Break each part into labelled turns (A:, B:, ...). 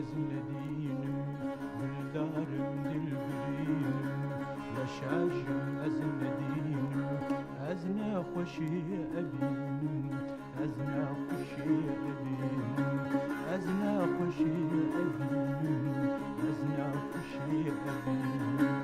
A: ندینم دلدارم دلبرینم لشاشم از ندینم از نخوشی ابینم از نخوشی ابینم از نخوشی ابینم از نخوشی ابینم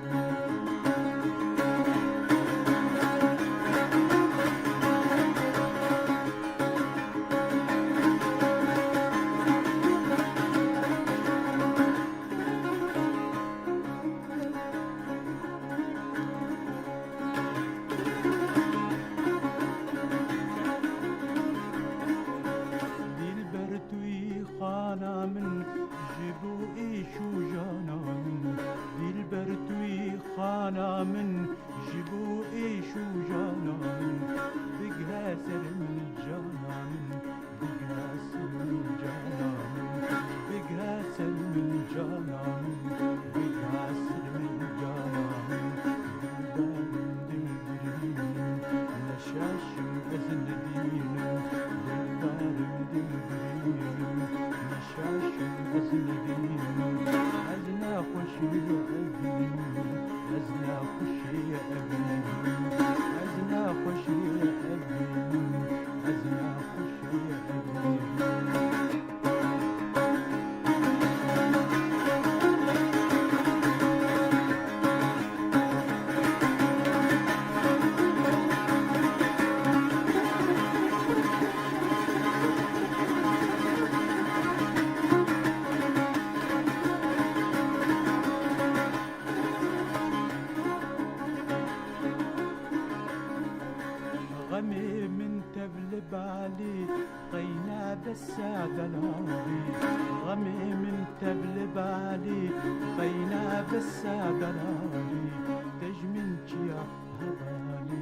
A: خانا من جبو ايش وجانا من دلبر توي خانا من جبو ايش وجانا من بقها سر من جانا من بقها سر من جانا من بقها سر من جانا من بقها سر من جانا من دلبرين نشاشم أزن دينم دلبارم دلبرين نشاشم أزن دينم أزنا خوشي أبينم أزنا خوشي أبينم أزنا خوشي أبينم أزنا خوشي أبينم غمي من تبل بالي قينا بالسادة ناري غمي من تبل بالي قينا بالسادة ناري تجمنك يا هبالي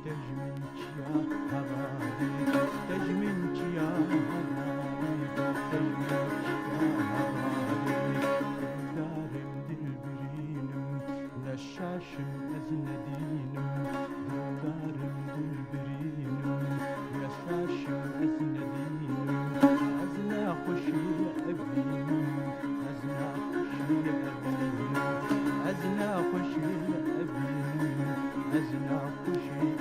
A: تجمنك يا هبالي تجمنك يا هبالي تجمنك يا هبالي دارم دلبرينم نشاشم أزندينم دارم دلبرينم نشاشم أزندينم أزنا خوشي أبينم أزنا خوشي أبينم أزنا خوشي أبينم أزنا خوشي